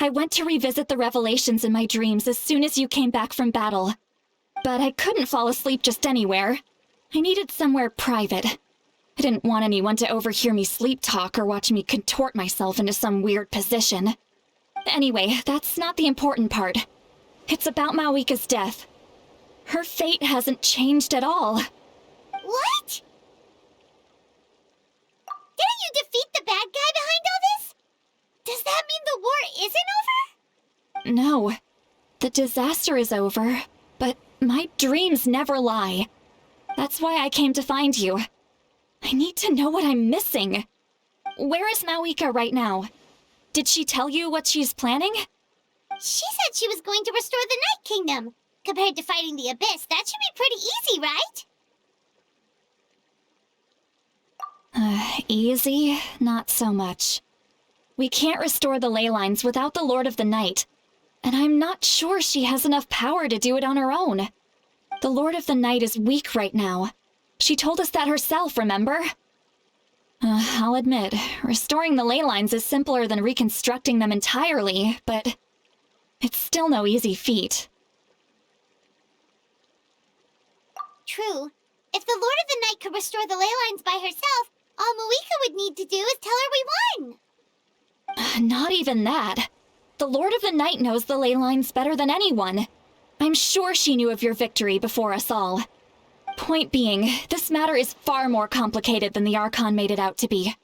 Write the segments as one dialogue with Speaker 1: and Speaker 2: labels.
Speaker 1: I went to revisit the revelations in my dreams as soon as you came back from battle. But I couldn't fall asleep just anywhere. I needed somewhere private. I didn't want anyone to overhear me sleep talk or watch me contort myself into some weird position. Anyway, that's not the important part. It's about Mawika's death. Her fate hasn't changed at all.
Speaker 2: What? Didn't you defeat the bad guy behind all this? Does that mean the war isn't over?
Speaker 1: No. The disaster is over, but my dreams never lie. That's why I came to find you. I need to know what I'm missing. Where is Mawika right now? Did she tell you what she's planning?
Speaker 2: She said she was going to restore the Night Kingdom. Compared to fighting the Abyss, that should be pretty easy, right?
Speaker 1: Easy? Not so much. We can't restore the ley lines without the Lord of the Night, and I'm not sure she has enough power to do it on her own. The Lord of the Night is weak right now. She told us that herself, remember? I'll admit, restoring the ley lines is simpler than reconstructing them entirely, but it's still no easy feat.
Speaker 2: True. If the Lord of the Night could restore the ley lines by herself, all Mawika would need to do is tell her we won.
Speaker 1: Not even that. The Lord of the Night knows the ley lines better than anyone. I'm sure she knew of your victory before us all. Point being, this matter is far more complicated than the Archon made it out to be.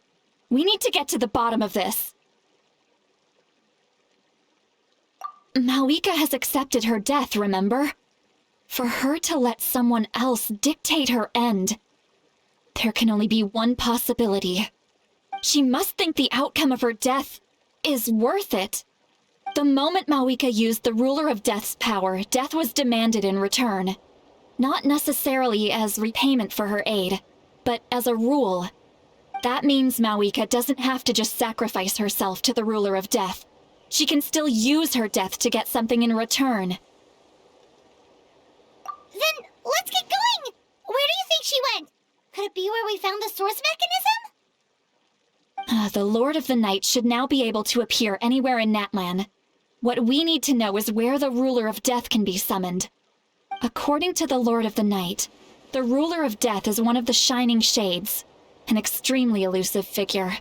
Speaker 1: We need to get to the bottom of this. Mawika has accepted her death, remember? For her to let someone else dictate her end, there can only be one possibility. She must think the outcome of her death is worth it. The moment Mawika used the Ruler of Death's power, death was demanded in return. Not necessarily as repayment for her aid, but as a rule. That means Mawika doesn't have to just sacrifice herself to the Ruler of Death. She can still use her death to get something in return.
Speaker 2: Then let's get going! Where do you think she went? Could it be where we found the source mechanism?
Speaker 1: The Lord of the Night should now be able to appear anywhere in Natlan. What we need to know is where the Ruler of Death can be summoned. According to the Lord of the Night, the Ruler of Death is one of the Shining Shades, an extremely elusive figure.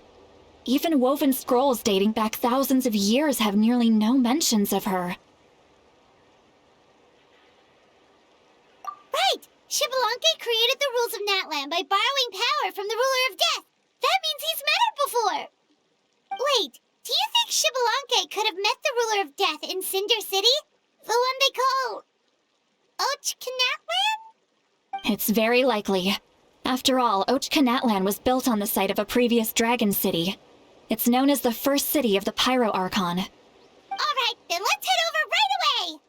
Speaker 1: Even woven scrolls dating back thousands of years have nearly no mentions of her.
Speaker 2: Right! Xbalanque created the rules of Natlan by borrowing power from the Ruler of Death. That means he's met her before! Wait, do you think Xbalanque could have met the Ruler of Death in Cinder City? The one they call... Natlan?
Speaker 1: It's very likely. After all, Natlan was built on the site of a previous dragon city. It's known as the first city of the Pyro Archon.
Speaker 2: Alright, then let's head over right away!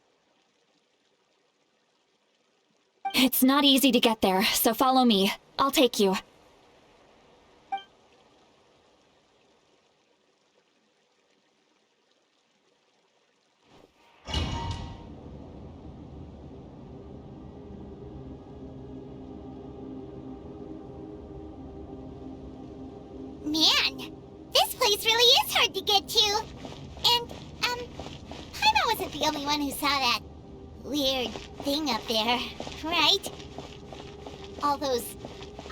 Speaker 1: It's not easy to get there, so follow me. I'll take you.
Speaker 2: Man, this place really is hard to get to. And, Paimon wasn't the only one who saw that weird thing up there, right? All those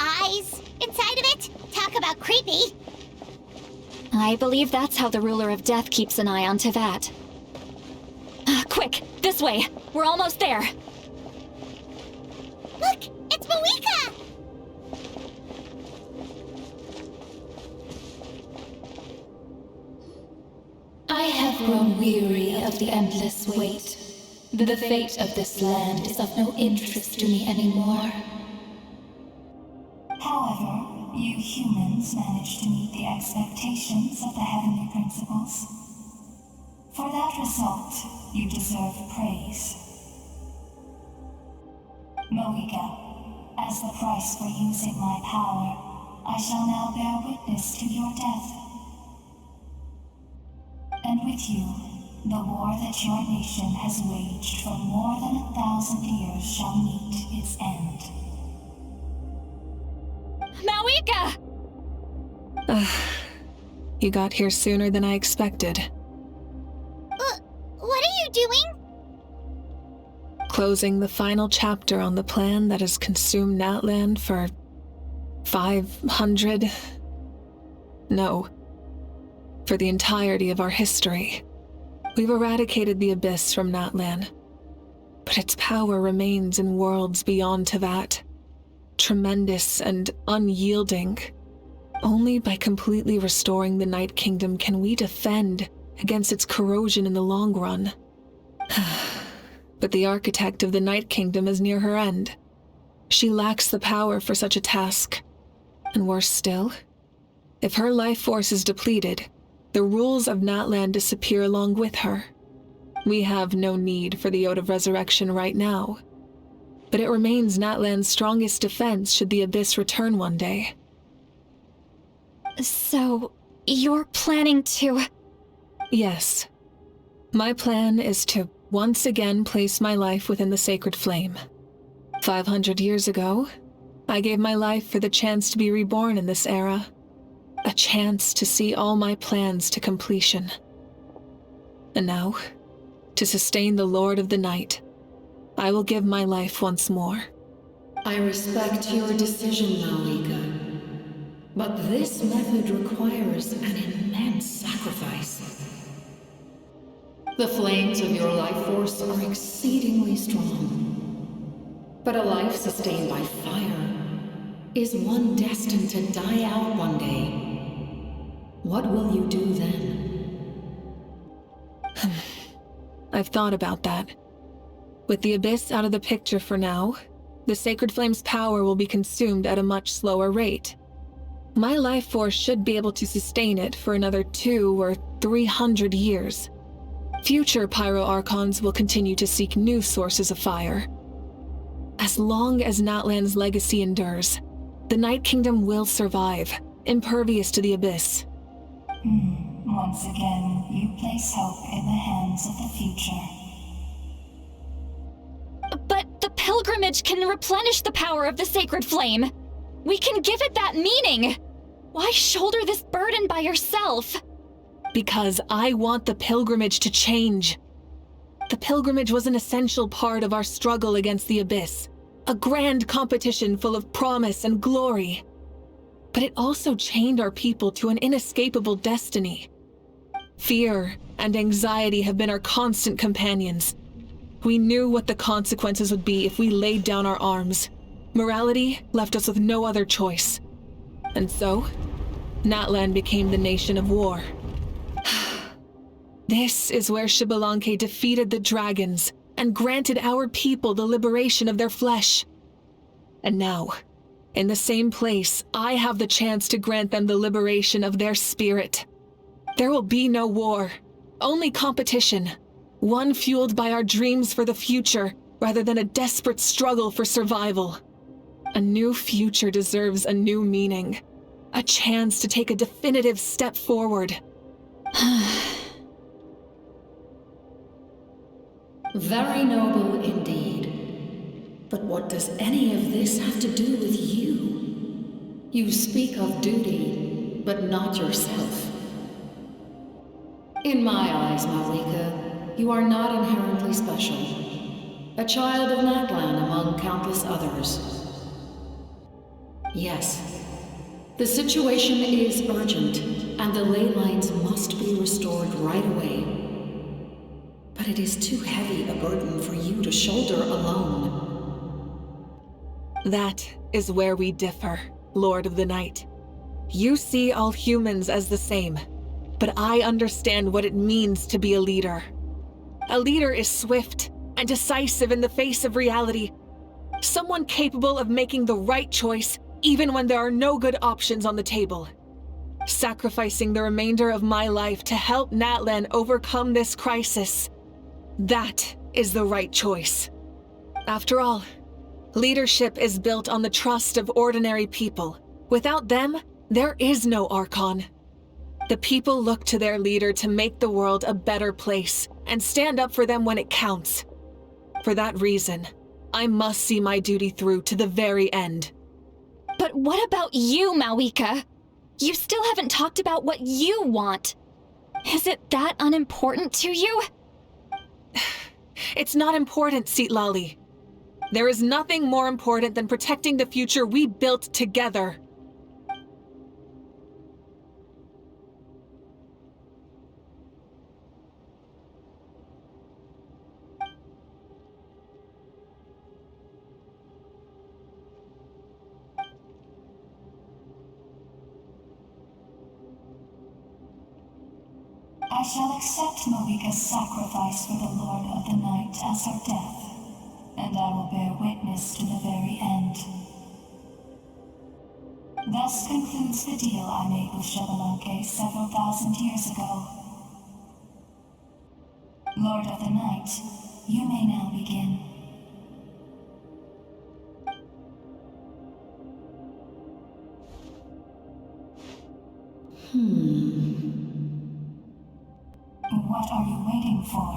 Speaker 2: eyes inside of it? Talk about creepy.
Speaker 1: I believe that's how the Ruler of Death keeps an eye on Teyvat. Quick, this way! We're almost there!
Speaker 2: Look, it's Mawika!
Speaker 3: I have grown weary of the endless wait. The fate of this land is of no interest to me anymore.
Speaker 4: However, you humans managed to meet the expectations of the heavenly principles. For that result, you deserve praise. Mawika, as the price for using my power, I shall now bear witness to your death. And with you, the war that your nation has waged for more than 1,000 years shall meet its end.
Speaker 1: Mawika!
Speaker 5: You got here sooner than I expected.
Speaker 2: you doing?
Speaker 5: Closing the final chapter on the plan that has consumed Natlan for 500... No. For the entirety of our history. We've eradicated the Abyss from Natlan. But its power remains in worlds beyond to that. Tremendous and unyielding. Only by completely restoring the Night Kingdom can we defend against its corrosion in the long run. But the architect of the Night Kingdom is near her end. She lacks the power for such a task. And worse still, if her life force is depleted, the rules of Natlan disappear along with her. We have no need for the Ode of Resurrection right now. But it remains Natlan's strongest defense should the Abyss return one day.
Speaker 1: So, you're planning to...
Speaker 5: Yes. My plan is to once again place my life within the sacred flame. 500 years ago, I gave my life for the chance to be reborn in this era. A chance to see all my plans to completion. And now, to sustain the Lord of the Night, I will give my life once more.
Speaker 6: I respect your decision, Malika. But this method requires an immense sacrifice. The flames of your life force are exceedingly strong. But a life sustained by fire is one destined to die out one day. What will you do then?
Speaker 5: I've thought about that. With the Abyss out of the picture for now, the Sacred Flame's power will be consumed at a much slower rate. My life force should be able to sustain it for another 200 or 300 years. Future Pyro Archons will continue to seek new sources of fire. As long as Natlan's legacy endures, the Night Kingdom will survive, impervious to the Abyss.
Speaker 4: Once again, you place hope in the hands of the future.
Speaker 1: But the pilgrimage can replenish the power of the sacred flame. We can give it that meaning. Why shoulder this burden by yourself?
Speaker 5: Because I want the pilgrimage to change. The pilgrimage was an essential part of our struggle against the Abyss, a grand competition full of promise and glory. But it also chained our people to an inescapable destiny. Fear and anxiety have been our constant companions. We knew what the consequences would be if we laid down our arms. Morality left us with no other choice. And so, Natlan became the nation of war. This is where Xbalanque defeated the dragons and granted our people the liberation of their flesh. And now, in the same place, I have the chance to grant them the liberation of their spirit. There will be no war, only competition. One fueled by our dreams for the future, rather than a desperate struggle for survival. A new future deserves a new meaning. A chance to take a definitive step forward.
Speaker 6: Very noble indeed. But what does any of this have to do with you? You speak of duty, but not yourself. In my eyes, Malika, you are not inherently special. A child of Natlan among countless others. Yes, the situation is urgent, and the ley lines must be restored right away. But it is too heavy a burden for you to shoulder alone.
Speaker 5: That is where we differ, Lord of the Night. You see all humans as the same, but I understand what it means to be a leader. A leader is swift and decisive in the face of reality. Someone capable of making the right choice even when there are no good options on the table. Sacrificing the remainder of my life to help Natlan overcome this crisis. That is the right choice. After all, leadership is built on the trust of ordinary people. Without them, there is no Archon. The people look to their leader to make the world a better place and stand up for them when it counts. For that reason, I must see my duty through to the very end.
Speaker 1: But what about you, Malika? You still haven't talked about what you want. Is it that unimportant to you?
Speaker 5: It's not important, Seatlali. There is nothing more important than protecting the future we built together.
Speaker 4: I shall accept Malika's sacrifice for the Lord of the Night as her death, and I will bear witness to the very end. Thus concludes the deal I made with Xbalanque several thousand years ago. Lord of the Night, you may now begin. What are you waiting for?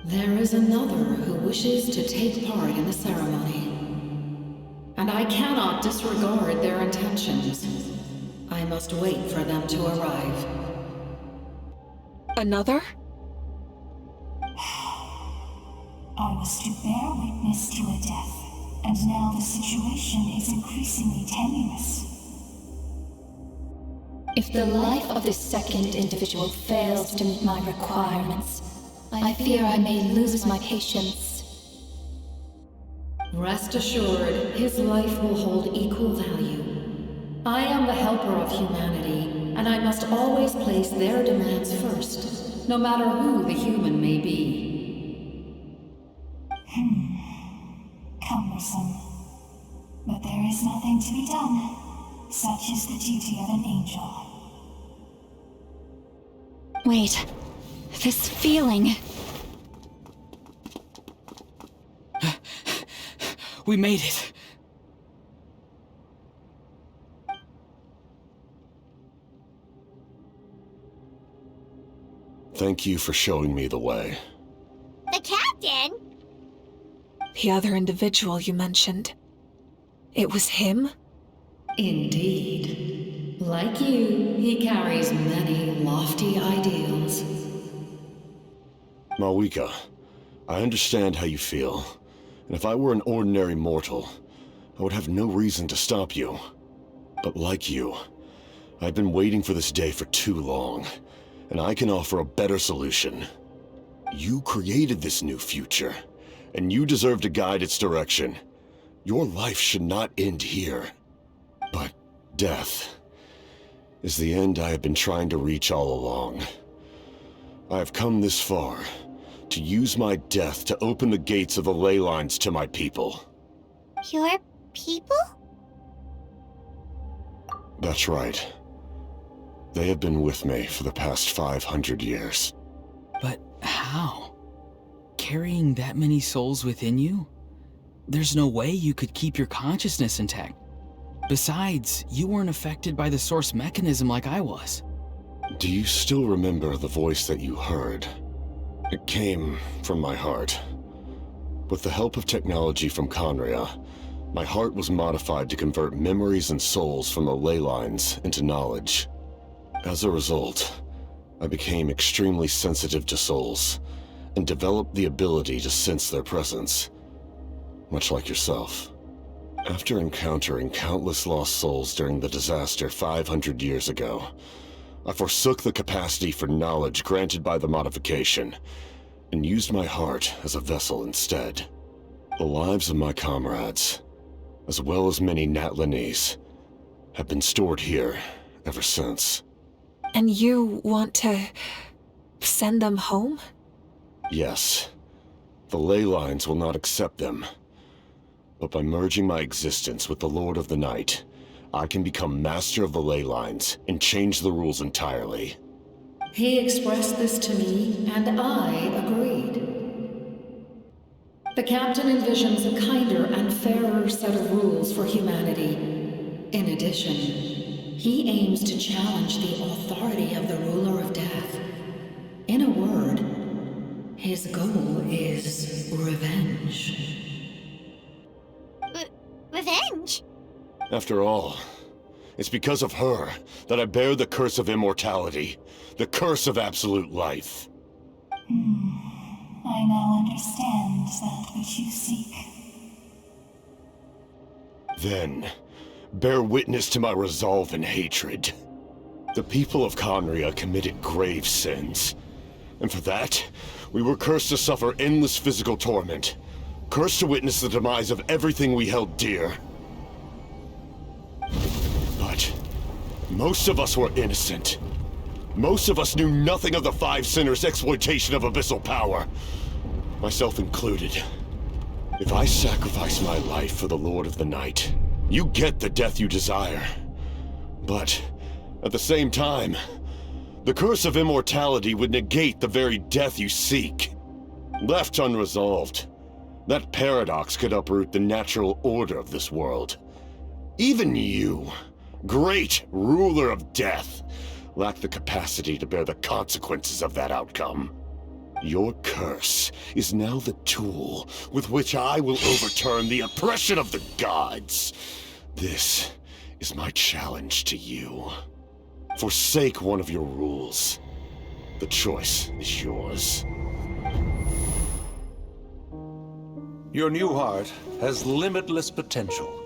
Speaker 6: There is another who wishes to take part in the ceremony. And I cannot disregard their intentions. I must wait for them to arrive.
Speaker 5: Another?
Speaker 4: I was to bear witness to a death, and now the situation is increasingly tenuous.
Speaker 3: If the life of this second individual fails to meet my requirements, I fear I may lose my patience.
Speaker 6: Rest assured, his life will hold equal value. I am the helper of humanity, and I must always place their demands first, no matter who the human may be.
Speaker 4: Cumbersome. But there is nothing to be done. Such is the duty of an angel.
Speaker 1: Wait, this feeling.
Speaker 7: We made it.
Speaker 8: Thank you for showing me the way.
Speaker 2: The captain?
Speaker 5: The other individual you mentioned. It was him?
Speaker 6: Indeed. Like you, he carries many lofty ideals.
Speaker 8: Malika, I understand how you feel. And if I were an ordinary mortal, I would have no reason to stop you. But like you, I've been waiting for this day for too long, and I can offer a better solution. You created this new future, and you deserve to guide its direction. Your life should not end here. But death is the end I have been trying to reach all along. I have come this far to use my death to open the gates of the ley lines to my people.
Speaker 2: Your people?
Speaker 8: That's right. They have been with me for the past 500 years.
Speaker 7: But how? Carrying that many souls within you? There's no way you could keep your consciousness intact. Besides, you weren't affected by the source mechanism like I was.
Speaker 8: Do you still remember the voice that you heard? It came from my heart. With the help of technology from Conria, my heart was modified to convert memories and souls from the ley lines into knowledge. As a result, I became extremely sensitive to souls, and developed the ability to sense their presence, much like yourself. After encountering countless lost souls during the disaster 500 years ago, I forsook the capacity for knowledge granted by the modification, and used my heart as a vessel instead. The lives of my comrades, as well as many Natlanese, have been stored here ever since.
Speaker 5: And you want to send them home?
Speaker 8: Yes. The ley lines will not accept them. But by merging my existence with the Lord of the Night, I can become master of the ley lines and change the rules entirely.
Speaker 6: He expressed this to me, and I agreed. The captain envisions a kinder and fairer set of rules for humanity. In addition, he aims to challenge the authority of the ruler of death. In a word, his goal is revenge.
Speaker 2: Revenge?
Speaker 8: After all, it's because of her that I bear the curse of immortality, the curse of absolute life.
Speaker 4: I now understand that which you seek.
Speaker 8: Then, bear witness to my resolve and hatred. The people of Conria committed grave sins. And for that, we were cursed to suffer endless physical torment. Cursed to witness the demise of everything we held dear. But most of us were innocent. Most of us knew nothing of the Five Sinners' exploitation of abyssal power. Myself included. If I sacrifice my life for the Lord of the Night, you get the death you desire. But at the same time, the curse of immortality would negate the very death you seek. Left unresolved, that paradox could uproot the natural order of this world. Even you, great ruler of death, lack the capacity to bear the consequences of that outcome. Your curse is now the tool with which I will overturn the oppression of the gods. This is my challenge to you. Forsake one of your rules. The choice is yours.
Speaker 9: Your new heart has limitless potential,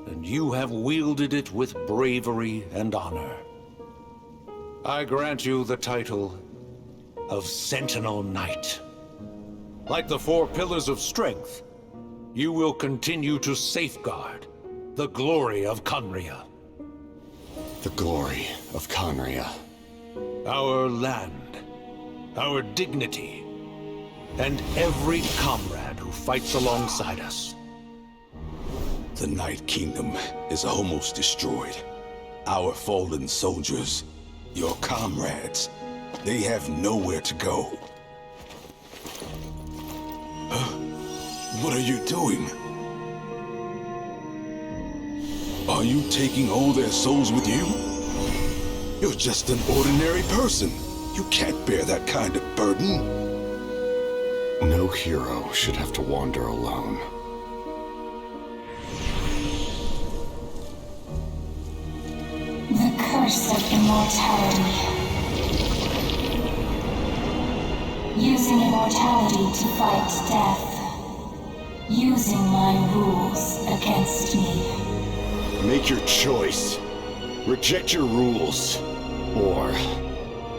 Speaker 9: and you have wielded it with bravery and honor. I grant you the title of Sentinel Knight. Like the four pillars of strength, you will continue to safeguard the glory of Conria.
Speaker 8: The glory of Conria.
Speaker 9: Our land, our dignity, and every comrade who fights alongside us.
Speaker 10: The Night Kingdom is almost destroyed. Our fallen soldiers, your comrades, they have nowhere to go. What are you doing? Are you taking all their souls with you? You're just an ordinary person. You can't bear that kind of burden.
Speaker 8: No hero should have to wander alone.
Speaker 4: The curse of immortality. Using immortality to fight death. Using my rules against me.
Speaker 8: Make your choice. Reject your rules. Or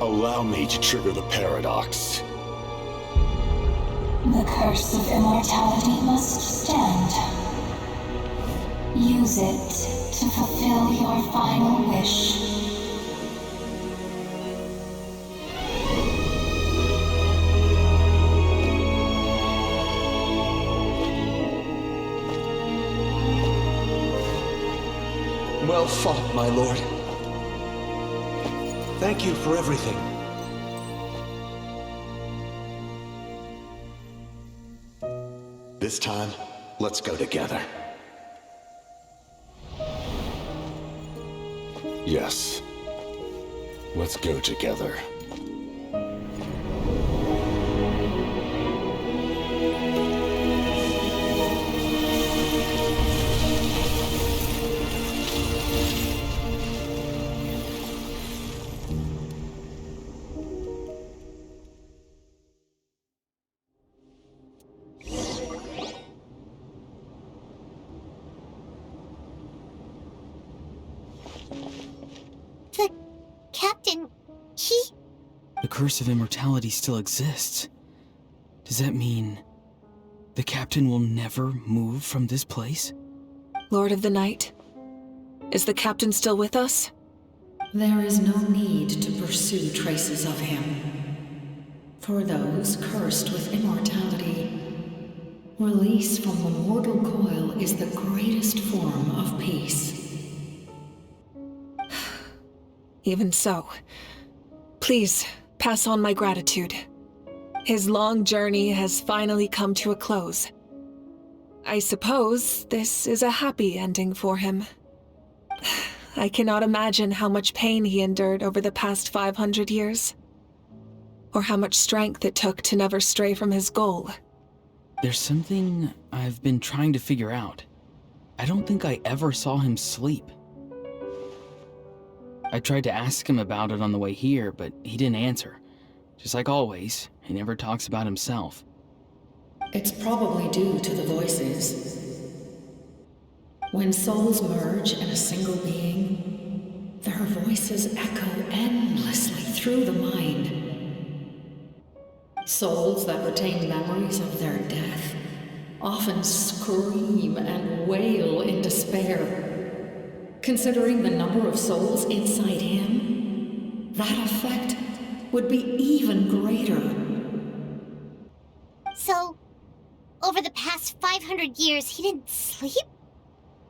Speaker 8: allow me to trigger the paradox.
Speaker 4: The curse of immortality must stand. Use it to fulfill your final wish.
Speaker 9: Well fought, my lord. Thank you for everything.
Speaker 11: This time, let's go together.
Speaker 8: Yes. Let's go together.
Speaker 2: The captain, he...
Speaker 7: The curse of immortality still exists. Does that mean the captain will never move from this place?
Speaker 5: Lord of the Night, is the captain still with us?
Speaker 6: There is no need to pursue traces of him. For those cursed with immortality, release from the mortal coil is the greatest form of peace.
Speaker 5: Even so, please pass on my gratitude. His long journey has finally come to a close. I suppose this is a happy ending for him. I cannot imagine how much pain he endured over the past 500 years. Or how much strength it took to never stray from his goal.
Speaker 7: There's something I've been trying to figure out. I don't think I ever saw him sleep. I tried to ask him about it on the way here, but he didn't answer. Just like always, he never talks about himself.
Speaker 6: It's probably due to the voices. When souls merge in a single being, their voices echo endlessly through the mind. Souls that retain memories of their death often scream and wail in despair. Considering the number of souls inside him, that effect would be even greater.
Speaker 2: So, over the past 500 years, he didn't sleep?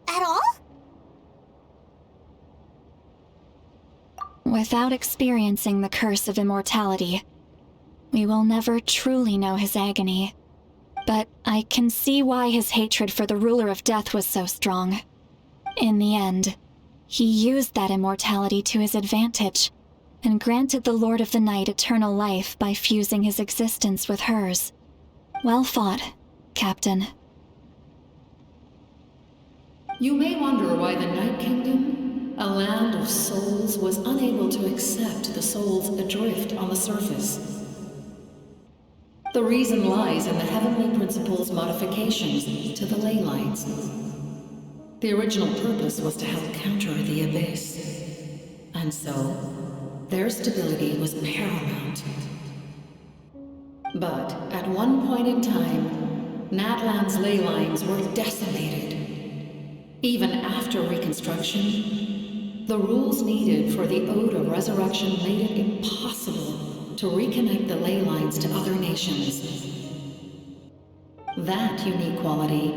Speaker 2: At all?
Speaker 1: Without experiencing the curse of immortality, we will never truly know his agony. But I can see why his hatred for the ruler of death was so strong. In the end, he used that immortality to his advantage, and granted the Lord of the Night eternal life by fusing his existence with hers. Well fought, Captain.
Speaker 6: You may wonder why the Night Kingdom, a land of souls, was unable to accept the souls adrift on the surface. The reason lies in the Heavenly Principle's modifications to the ley lines. The original purpose was to help counter the Abyss, and so their stability was paramount. But at one point in time, Natlan's ley lines were decimated. Even after reconstruction, the rules needed for the Ode of Resurrection made it impossible to reconnect the ley lines to other nations. That unique quality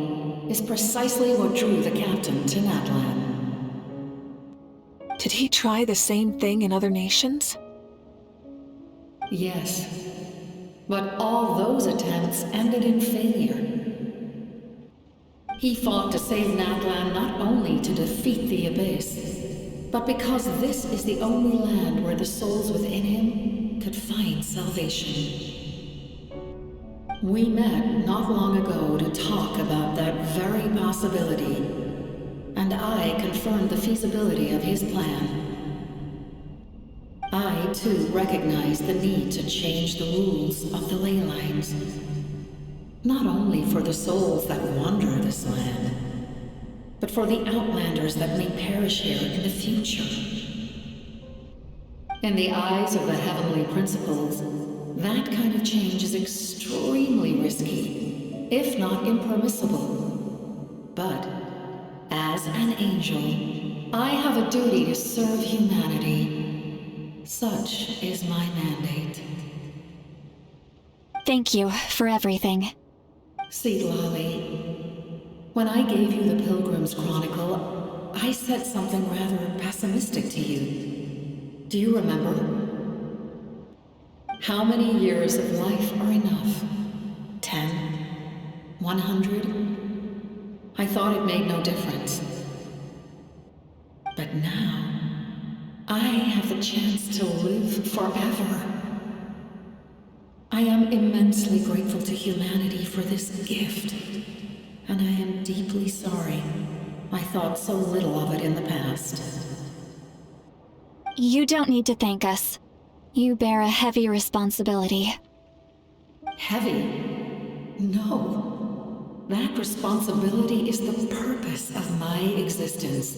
Speaker 6: is precisely what drew the captain to Natlan.
Speaker 5: Did he try the same thing in other nations?
Speaker 6: Yes, but all those attempts ended in failure. He fought to save Natlan not only to defeat the Abyss, but because this is the only land where the souls within him could find salvation. We met not long ago to talk about that very possibility, and I confirmed the feasibility of his plan. I, too, recognize the need to change the rules of the ley lines. Not only for the souls that wander this land, but for the outlanders that may perish here in the future. In the eyes of the Heavenly Principles, that kind of change is extremely risky, if not impermissible. But, as an angel, I have a duty to serve humanity. Such is my mandate.
Speaker 1: Thank you for everything.
Speaker 6: See, Lolly, when I gave you the Pilgrim's Chronicle, I said something rather pessimistic to you. Do you remember? How many years of life are enough? 10? 100? I thought it made no difference. But now, I have the chance to live forever. I am immensely grateful to humanity for this gift, and I am deeply sorry I thought so little of it in the past.
Speaker 1: You don't need to thank us. You bear a heavy responsibility.
Speaker 6: Heavy? No. That responsibility is the purpose of my existence.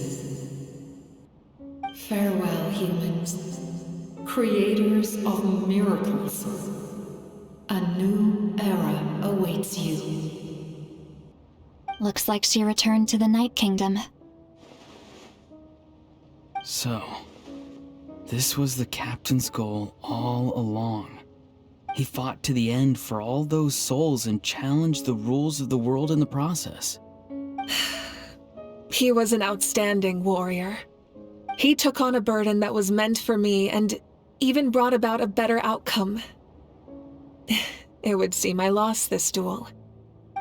Speaker 6: Farewell, humans, creators of miracles. A new era awaits you.
Speaker 1: Looks like she returned to the Night Kingdom.
Speaker 7: So, this was the captain's goal all along. He fought to the end for all those souls and challenged the rules of the world in the process.
Speaker 5: He was an outstanding warrior. He took on a burden that was meant for me and even brought about a better outcome. It would seem I lost this duel.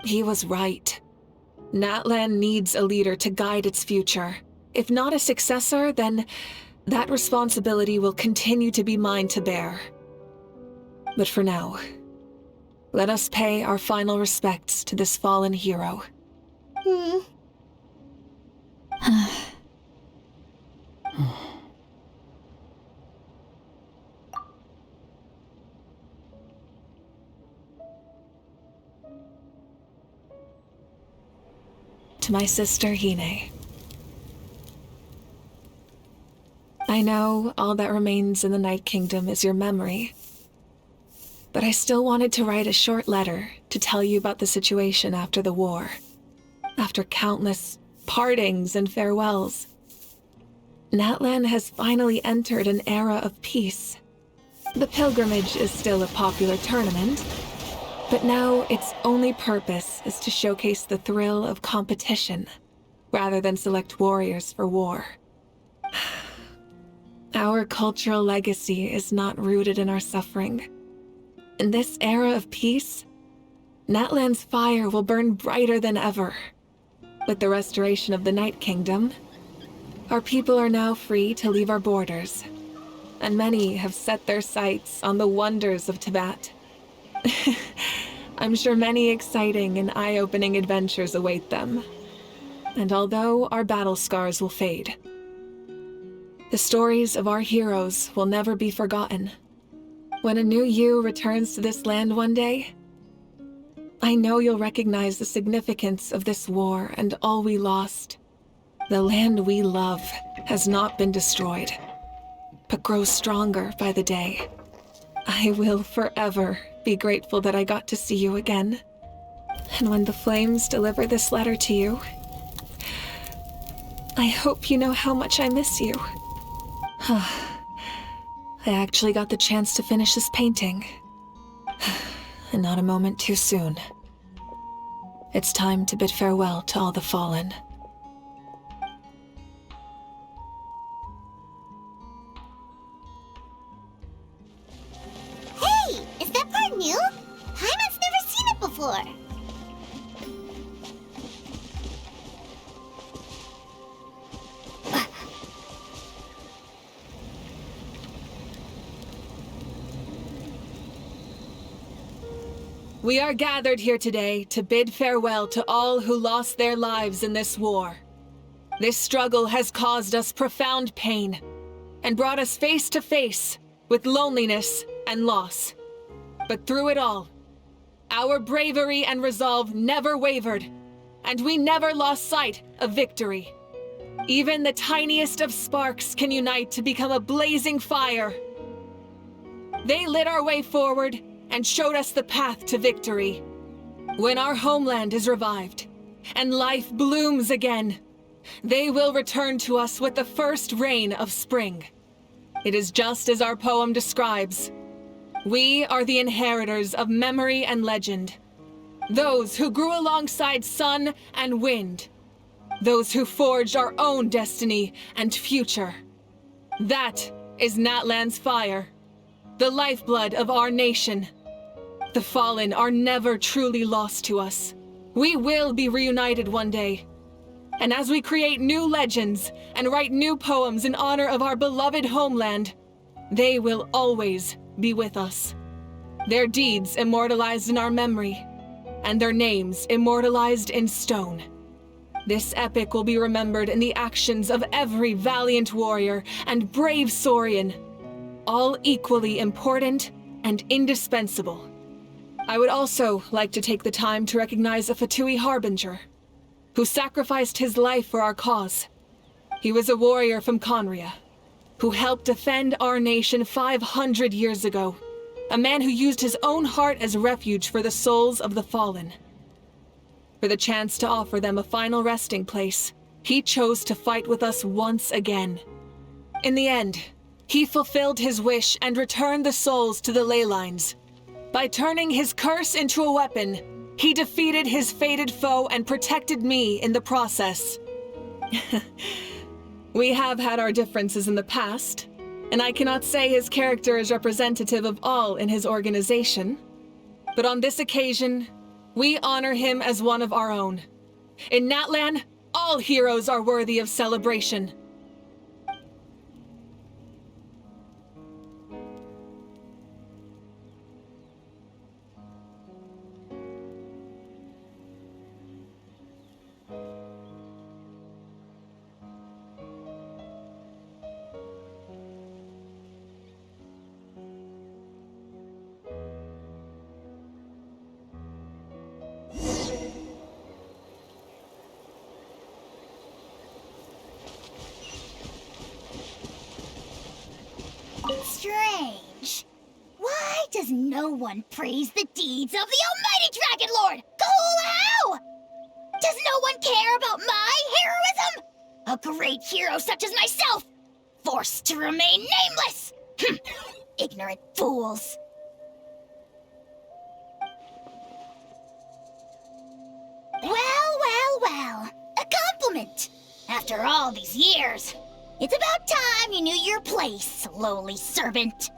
Speaker 5: He was right. Natlan needs a leader to guide its future. If not a successor, then that responsibility will continue to be mine to bear. But for now, let us pay our final respects to this fallen hero. to my sister Hine. I know all that remains in the Night Kingdom is your memory, but I still wanted to write a short letter to tell you about the situation after the war. After countless partings and farewells, Natlan has finally entered an era of peace. The pilgrimage is still a popular tournament, but now its only purpose is to showcase the thrill of competition, rather than select warriors for war. Our cultural legacy is not rooted in our suffering. In this era of peace, Natlan's fire will burn brighter than ever. With the restoration of the Night Kingdom, our people are now free to leave our borders, and many have set their sights on the wonders of Tibet. I'm sure many exciting and eye-opening adventures await them. And although our battle scars will fade, the stories of our heroes will never be forgotten. When a new you returns to this land one day, I know you'll recognize the significance of this war and all we lost. The land we love has not been destroyed, but grows stronger by the day. I will forever be grateful that I got to see you again. And when the flames deliver this letter to you, I hope you know how much I miss you. I actually got the chance to finish this painting. And not a moment too soon. It's time to bid farewell to all the fallen.
Speaker 2: Hey, is that part new? Paimon's never seen it before.
Speaker 5: We are gathered here today to bid farewell to all who lost their lives in this war. This struggle has caused us profound pain and brought us face to face with loneliness and loss. But through it all, our bravery and resolve never wavered, and we never lost sight of victory. Even the tiniest of sparks can unite to become a blazing fire. They lit our way forward and showed us the path to victory. When our homeland is revived and life blooms again, they will return to us with the first rain of spring. It is just as our poem describes. We are the inheritors of memory and legend. Those who grew alongside sun and wind. Those who forged our own destiny and future. That is Natlan's fire, the lifeblood of our nation. The fallen are never truly lost to us. We will be reunited one day. And as we create new legends and write new poems in honor of our beloved homeland, they will always be with us. Their deeds immortalized in our memory, and their names immortalized in stone. This epic will be remembered in the actions of every valiant warrior and brave Saurian, all equally important and indispensable. I would also like to take the time to recognize a Fatui Harbinger, who sacrificed his life for our cause. He was a warrior from Conria, who helped defend our nation 500 years ago, a man who used his own heart as refuge for the souls of the fallen. For the chance to offer them a final resting place, he chose to fight with us once again. In the end, he fulfilled his wish and returned the souls to the ley lines. By turning his curse into a weapon, he defeated his fated foe and protected me in the process. We have had our differences in the past, and I cannot say his character is representative of all in his organization. But on this occasion, we honor him as one of our own. In Natlan, all heroes are worthy of celebration.
Speaker 2: strange. Why does no one praise the deeds of the almighty Dragon Lord, Kaulahau? Does no one care about my heroism? A great hero such as myself, forced to remain nameless! Ignorant fools. Well, a compliment. After all these years, it's about time you knew your place, lowly servant.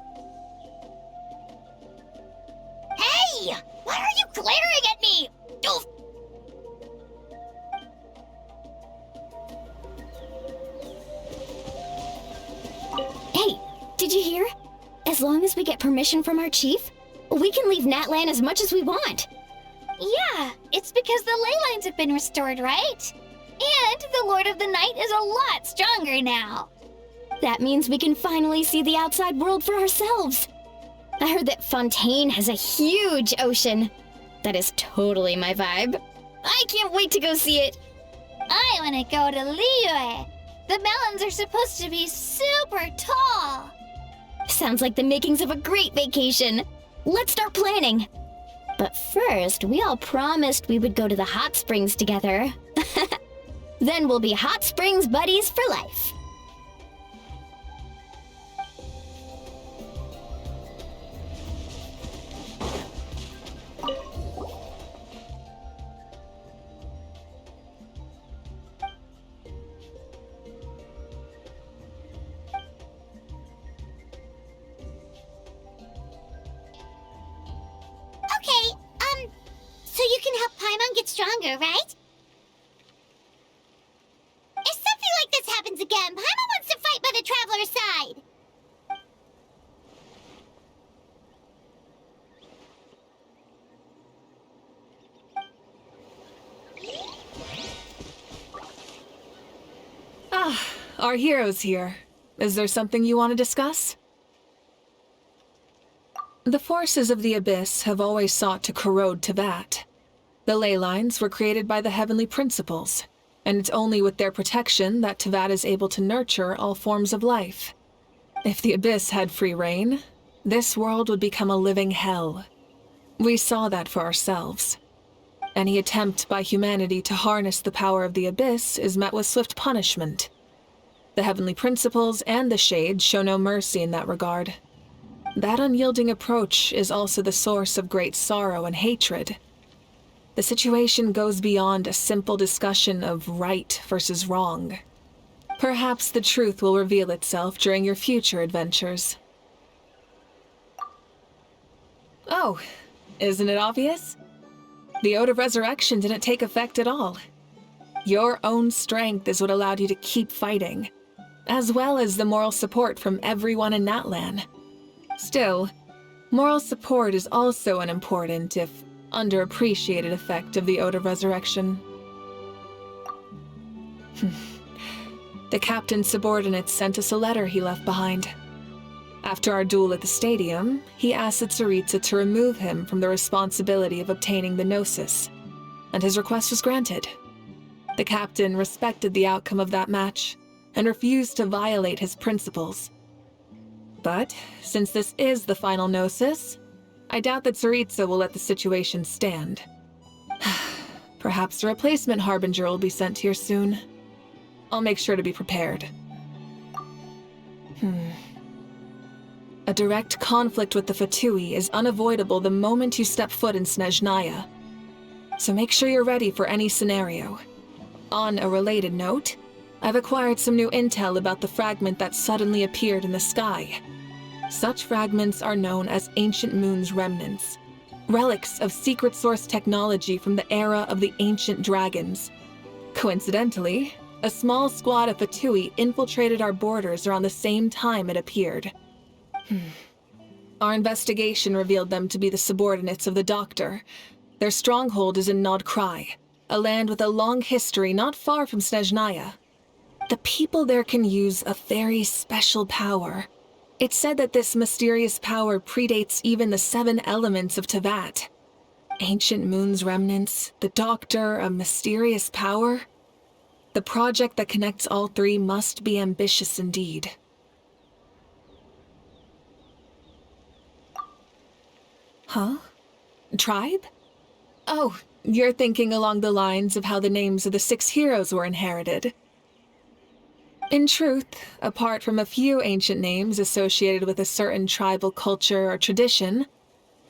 Speaker 2: Hey! Why are you glaring at me? Oof.
Speaker 12: Hey, did you hear? As long as we get permission from our chief, we can leave Natlan as much as we want.
Speaker 2: Yeah, it's because the ley lines have been restored, right? And the Lord of the Night is a lot stronger now.
Speaker 12: That means we can finally see the outside world for ourselves. I heard that Fontaine has a huge ocean. That is totally my vibe. I can't wait to go see it.
Speaker 2: I want to go to Liyue. The mountains are supposed to be super tall.
Speaker 12: Sounds like the makings of a great vacation. Let's start planning. But first, we all promised we would go to the hot springs together. Then we'll be hot springs buddies for life.
Speaker 2: So you can help Paimon get stronger, right? If something like this happens again, Paimon wants to fight by the Traveler's side.
Speaker 5: Our hero's here. Is there something you want to discuss? The forces of the Abyss have always sought to corrode Teyvat. The ley lines were created by the Heavenly Principles, and it's only with their protection that Teyvat is able to nurture all forms of life. If the Abyss had free reign, this world would become a living hell. We saw that for ourselves. Any attempt by humanity to harness the power of the Abyss is met with swift punishment. The Heavenly Principles and the Shades show no mercy in that regard. That unyielding approach is also the source of great sorrow and hatred. The situation goes beyond a simple discussion of right versus wrong. Perhaps the truth will reveal itself during your future adventures. Oh, isn't it obvious? The Ode of Resurrection didn't take effect at all. Your own strength is what allowed you to keep fighting, as well as the moral support from everyone in Natlan. Still, moral support is also an important, if underappreciated, effect of the Ode of Resurrection. The captain's subordinates sent us a letter he left behind. After our duel at the stadium, he asked Tsaritsa to remove him from the responsibility of obtaining the Gnosis, and his request was granted. The captain respected the outcome of that match, and refused to violate his principles. But, since this is the final Gnosis, I doubt that Tsaritsa will let the situation stand. Perhaps a replacement Harbinger will be sent here soon. I'll make sure to be prepared. A direct conflict with the Fatui is unavoidable the moment you step foot in Snezhnaya. So make sure you're ready for any scenario. On a related note, I've acquired some new intel about the fragment that suddenly appeared in the sky. Such fragments are known as Ancient Moon's Remnants, relics of secret source technology from the era of the Ancient Dragons. Coincidentally, a small squad of Fatui infiltrated our borders around the same time it appeared. Our investigation revealed them to be the subordinates of the Doctor. Their stronghold is in Nod Krai, a land with a long history not far from Snezhnaya. The people there can use a very special power. It's said that this mysterious power predates even the 7 elements of Teyvat. Ancient Moon's Remnants, the Doctor, a mysterious power? The project that connects all 3 must be ambitious indeed. Huh? Tribe? Oh, you're thinking along the lines of how the names of the 6 heroes were inherited. In truth, apart from a few ancient names associated with a certain tribal culture or tradition,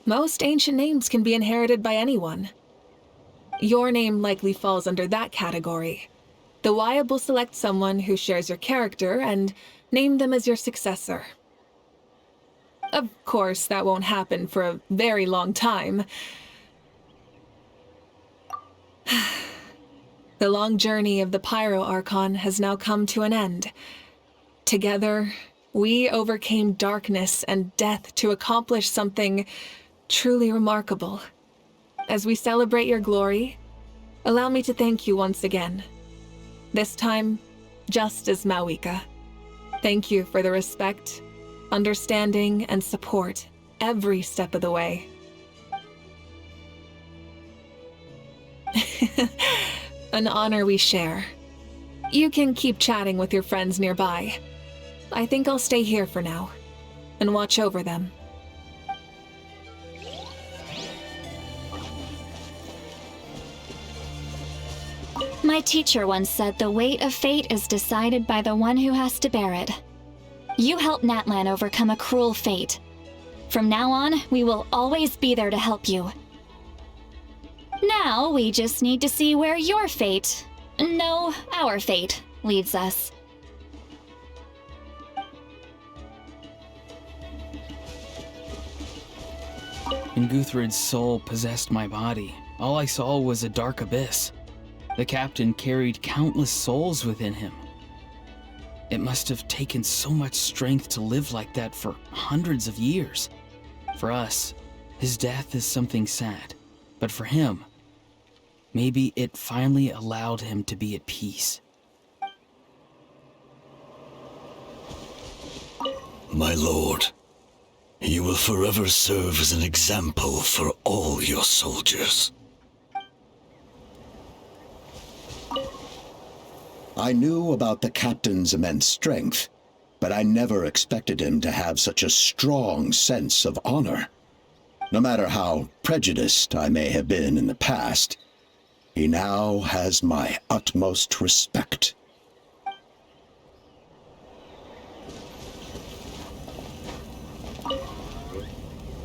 Speaker 5: most ancient names can be inherited by anyone. Your name likely falls under that category. The Wyatt will select someone who shares your character and name them as your successor. Of course, that won't happen for a very long time. The long journey of the Pyro Archon has now come to an end. Together, we overcame darkness and death to accomplish something truly remarkable. As we celebrate your glory, allow me to thank you once again. This time, just as Mawika. Thank you for the respect, understanding, and support every step of the way. An honor we share. You can keep chatting with your friends nearby. I think I'll stay here for now and watch over them.
Speaker 1: My teacher once said the weight of fate is decided by the one who has to bear it. You helped Natlin overcome a cruel fate. From now on, we will always be there to help you. Now, we just need to see where your fate, no, our fate, leads us.
Speaker 7: When Guthred's soul possessed my body, all I saw was a dark abyss. The captain carried countless souls within him. It must have taken so much strength to live like that for hundreds of years. For us, his death is something sad, but for him, maybe it finally allowed him to be at peace.
Speaker 11: My lord, you will forever serve as an example for all your soldiers. I knew about the captain's immense strength, but I never expected him to have such a strong sense of honor. No matter how prejudiced I may have been in the past, he now has my utmost respect.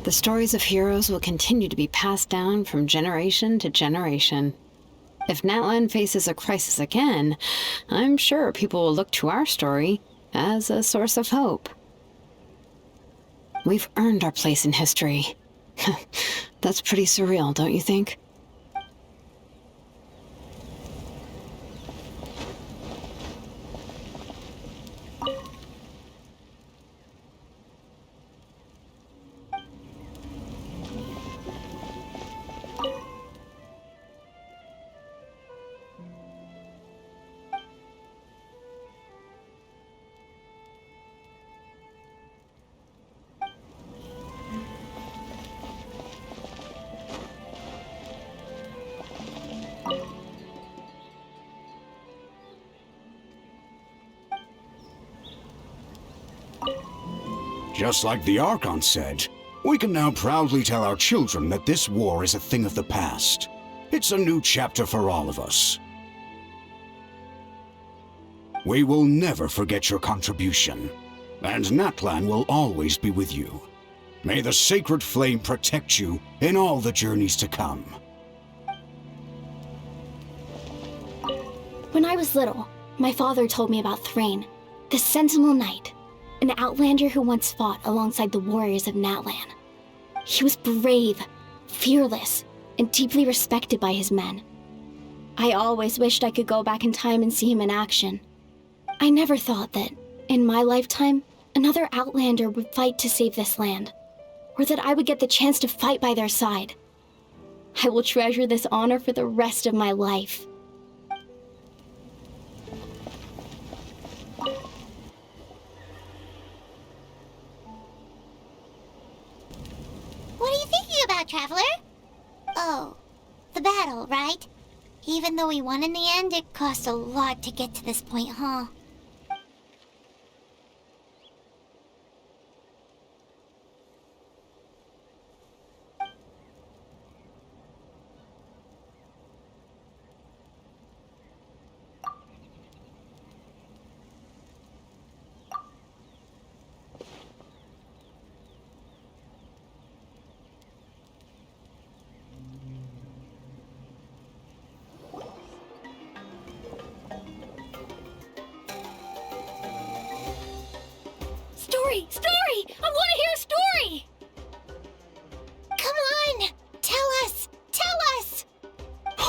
Speaker 13: The stories of heroes will continue to be passed down from generation to generation. If Natlin faces a crisis again, I'm sure people will look to our story as a source of hope. We've earned our place in history. That's pretty surreal, don't you think?
Speaker 14: Just like the Archon said, we can now proudly tell our children that this war is a thing of the past. It's a new chapter for all of us. We will never forget your contribution, and Natlin will always be with you. May the sacred flame protect you in all the journeys to come.
Speaker 15: When I was little, my father told me about Thrain, the Sentinel Knight, an outlander who once fought alongside the warriors of Natlan. He was brave, fearless, and deeply respected by his men. I always wished I could go back in time and see him in action. I never thought that, in my lifetime, another outlander would fight to save this land, or that I would get the chance to fight by their side. I will treasure this honor for the rest of my life.
Speaker 2: What are you thinking about, Traveler? Oh, the battle, right? Even though we won in the end, it cost a lot to get to this point, huh?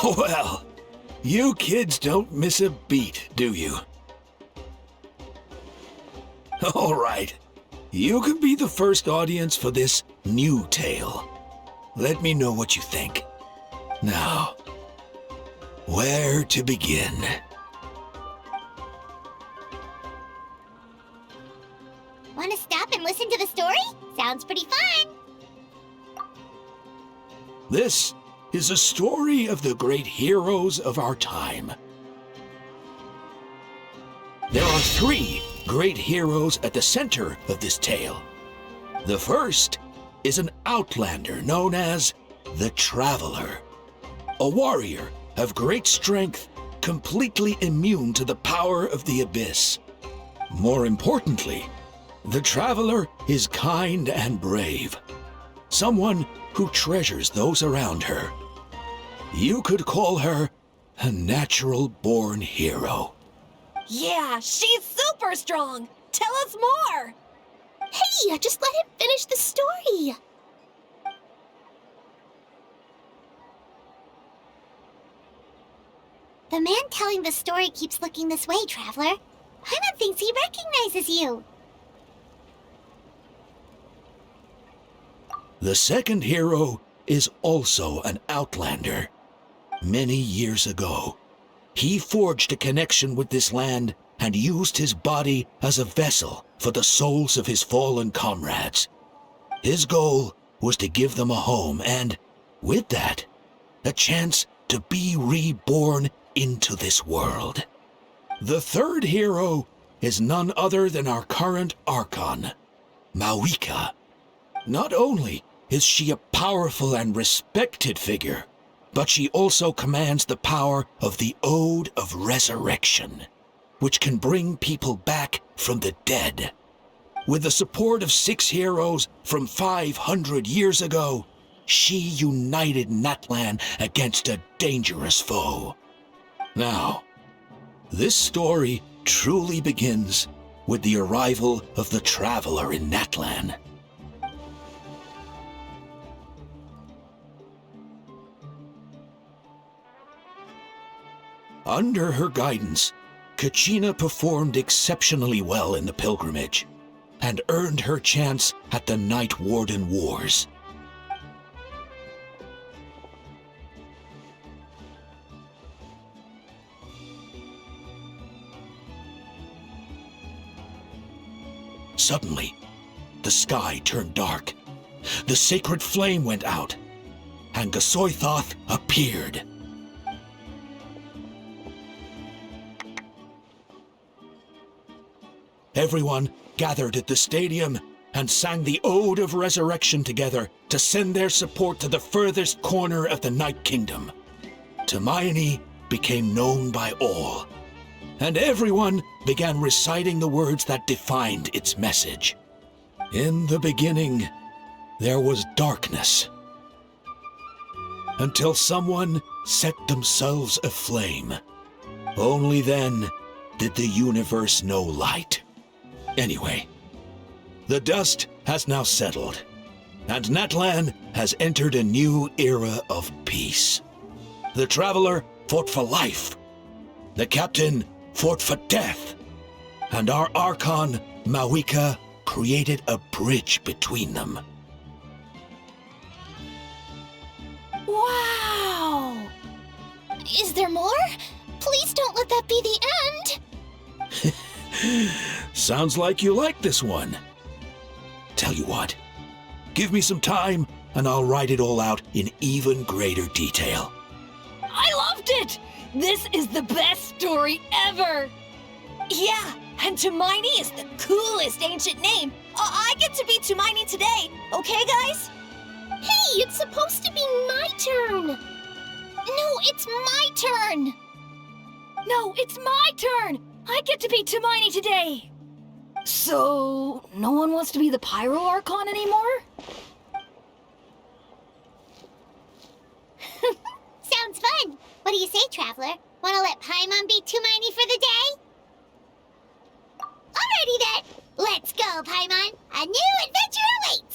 Speaker 16: Well, you kids don't miss a beat, do you? All right. You can be the first audience for this new tale. Let me know what you think. Now, where to begin?
Speaker 2: Want to stop and listen to the story? Sounds pretty fun.
Speaker 16: This is a story of the great heroes of our time. There are 3 great heroes at the center of this tale. The first is an outlander known as the Traveler, a warrior of great strength, completely immune to the power of the abyss. More importantly, the Traveler is kind and brave, someone who treasures those around her. You could call her a natural-born hero.
Speaker 17: Yeah, she's super strong! Tell us more!
Speaker 15: Hey, just let him finish the story!
Speaker 2: The man telling the story keeps looking this way, Traveler. Paimon thinks he recognizes you.
Speaker 16: The second hero is also an outlander. Many years ago, he forged a connection with this land and used his body as a vessel for the souls of his fallen comrades. His goal was to give them a home and, with that, a chance to be reborn into this world. The third hero is none other than our current Archon, Mawika. Not only is she a powerful and respected figure, but she also commands the power of the Ode of Resurrection, which can bring people back from the dead. With the support of 6 heroes from 500 years ago, she united Natlin against a dangerous foe. Now, this story truly begins with the arrival of the Traveler in Natlin. Under her guidance, Kachina performed exceptionally well in the pilgrimage and earned her chance at the Night Warden Wars. Suddenly, the sky turned dark, the sacred flame went out, and Gasoithoth appeared. Everyone gathered at the stadium and sang the Ode of Resurrection together to send their support to the furthest corner of the Night Kingdom. Hermione became known by all, and everyone began reciting the words that defined its message. In the beginning, there was darkness, until someone set themselves aflame. Only then did the universe know light. Anyway, the dust has now settled, and Natlin has entered a new era of peace. The Traveler fought for life, the Captain fought for death, and our Archon, Mawika, created a bridge between them.
Speaker 15: Wow! Is there more? Please don't let that be the end!
Speaker 16: Sounds like you like this one. Tell you what, give me some time and I'll write it all out in even greater detail.
Speaker 17: I loved it! This is the best story ever! Yeah, and Hermione is the coolest ancient name. I get to be Hermione today, okay guys?
Speaker 15: Hey, it's supposed to be my turn! No, it's my turn!
Speaker 17: No, it's my turn! I get to be Hermione today! So, no one wants to be the Pyro Archon anymore?
Speaker 2: Sounds fun. What do you say, Traveler? Want to let Paimon be Hermione for the day? Alrighty then. Let's go, Paimon. A new adventure awaits.